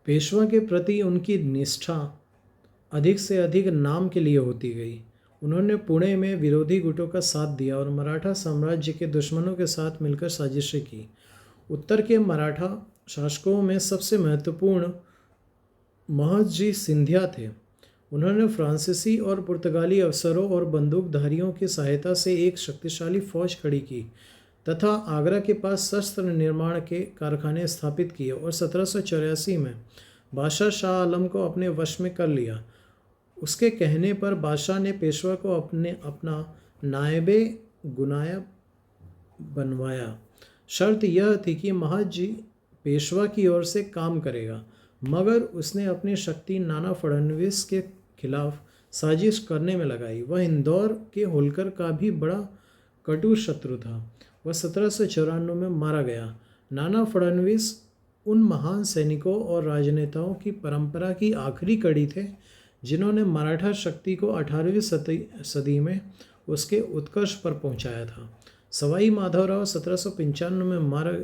पेशवा के प्रति उनकी निष्ठा अधिक से अधिक नाम के लिए होती गई। उन्होंने पुणे में विरोधी गुटों का साथ दिया और मराठा साम्राज्य के दुश्मनों के साथ मिलकर साजिशें की। उत्तर के मराठा शासकों में सबसे महत्वपूर्ण महदजी सिंधिया थे। उन्होंने फ्रांसीसी और पुर्तगाली अफसरों और बंदूकधारियों की सहायता से एक शक्तिशाली फौज खड़ी की तथा आगरा के पास शस्त्र निर्माण के कारखाने स्थापित किए और 1784 में बादशाह शाह आलम को अपने वश में कर लिया। उसके कहने पर बादशाह ने पेशवा को अपना नायबे गुनायब बनवाया। शर्त यह थी कि महादजी पेशवा की ओर से काम करेगा, मगर उसने अपनी शक्ति नाना फडणवीस के खिलाफ साजिश करने में लगाई। वह इंदौर के होलकर का भी बड़ा कटु शत्रु था। वह 1794 में मारा गया। नाना फडणवीस उन महान सैनिकों और राजनेताओं की परंपरा की आखिरी कड़ी थे जिन्होंने मराठा शक्ति को 18वीं सदी में उसके उत्कर्ष पर पहुंचाया था। सवाई माधवराव 1795 में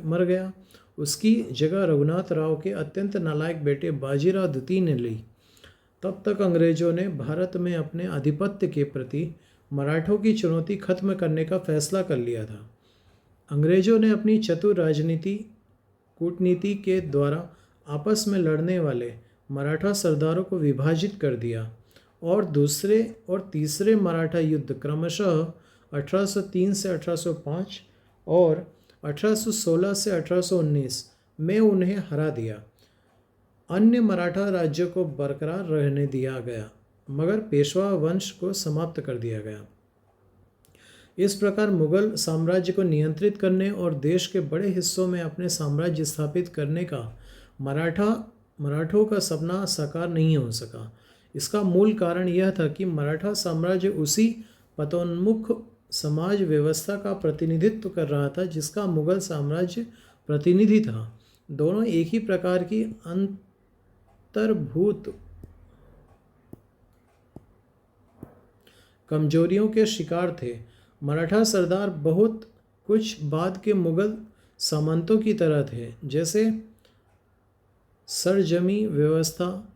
मर गया। उसकी जगह रघुनाथ राव के अत्यंत नालायक बेटे बाजीराव द्वितीय ने ली। तब तक अंग्रेजों ने भारत में अपने आधिपत्य के प्रति मराठों की चुनौती खत्म करने का फैसला कर लिया था। अंग्रेजों ने अपनी चतुर कूटनीति के द्वारा आपस में लड़ने वाले मराठा सरदारों को विभाजित कर दिया और दूसरे और तीसरे मराठा युद्ध क्रमशः 1803 से 1805 और 1816 से 1819 में उन्हें हरा दिया। अन्य मराठा राज्यों को बरकरार रहने दिया गया, मगर पेशवा वंश को समाप्त कर दिया गया। इस प्रकार मुगल साम्राज्य को नियंत्रित करने और देश के बड़े हिस्सों में अपने साम्राज्य स्थापित करने का मराठों का सपना साकार नहीं हो सका। इसका मूल कारण यह था कि मराठा साम्राज्य उसी पतोन्मुख समाज व्यवस्था का प्रतिनिधित्व कर रहा था जिसका मुगल साम्राज्य प्रतिनिधि था। दोनों एक ही प्रकार की अंतर्भूत कमजोरियों के शिकार थे। मराठा सरदार बहुत कुछ बाद के मुगल सामंतों की तरह थे, जैसे सरजमी व्यवस्था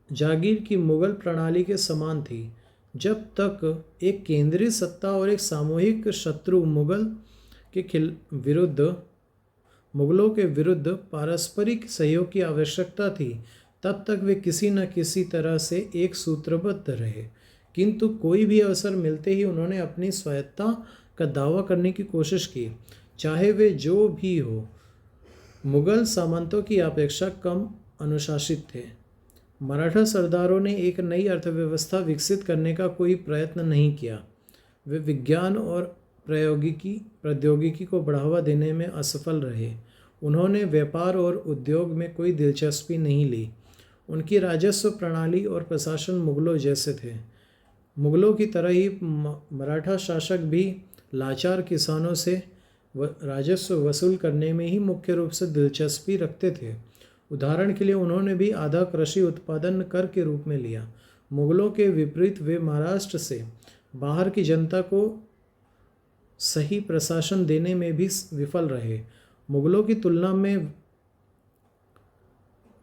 जागीर की मुगल प्रणाली के समान थी। जब तक एक केंद्रीय सत्ता और एक सामूहिक शत्रु मुगलों के विरुद्ध पारस्परिक सहयोग की आवश्यकता थी, तब तक वे किसी न किसी तरह से एक सूत्रबद्ध रहे। किंतु कोई भी अवसर मिलते ही उन्होंने अपनी स्वायत्तता का दावा करने की कोशिश की, चाहे वे जो भी हो। मुगल सामंतों की अपेक्षा कम अनुशासित थे। मराठा सरदारों ने एक नई अर्थव्यवस्था विकसित करने का कोई प्रयत्न नहीं किया। वे विज्ञान और प्रौद्योगिकी को बढ़ावा देने में असफल रहे। उन्होंने व्यापार और उद्योग में कोई दिलचस्पी नहीं ली। उनकी राजस्व प्रणाली और प्रशासन मुगलों जैसे थे। मुगलों की तरह ही मराठा शासक भी लाचार किसानों से राजस्व वसूल करने में ही मुख्य रूप से दिलचस्पी रखते थे। उदाहरण के लिए उन्होंने भी आधा कृषि उत्पादन कर के रूप में लिया। मुगलों के विपरीत वे महाराष्ट्र से बाहर की जनता को सही प्रशासन देने में भी विफल रहे। मुगलों की तुलना में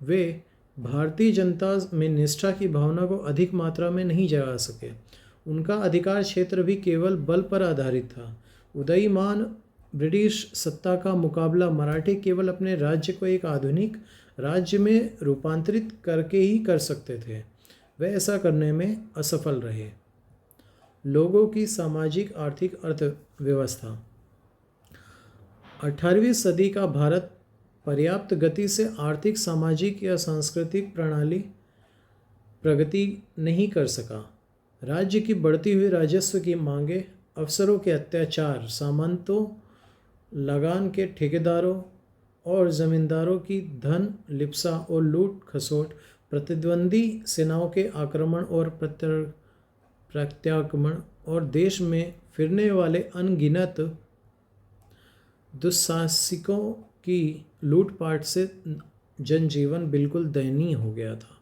वे भारतीय जनता में निष्ठा की भावना को अधिक मात्रा में नहीं जगा सके। उनका अधिकार क्षेत्र भी केवल बल पर आधारित था। उदयमान ब्रिटिश सत्ता का मुकाबला मराठे केवल अपने राज्य को एक आधुनिक राज्य में रूपांतरित करके ही कर सकते थे। वे ऐसा करने में असफल रहे। लोगों की सामाजिक आर्थिक अर्थव्यवस्था। 18वीं सदी का भारत पर्याप्त गति से आर्थिक, सामाजिक या सांस्कृतिक प्रगति नहीं कर सका। राज्य की बढ़ती हुई राजस्व की मांगे, अफसरों के अत्याचार, सामंतों, लगान के ठेकेदारों और जमींदारों की धन लिप्सा और लूट खसोट, प्रतिद्वंदी सेनाओं के आक्रमण और प्रत्याक्रमण और देश में फिरने वाले अनगिनत दुस्साहसिकों की लूटपाट से जनजीवन बिल्कुल दयनीय हो गया था।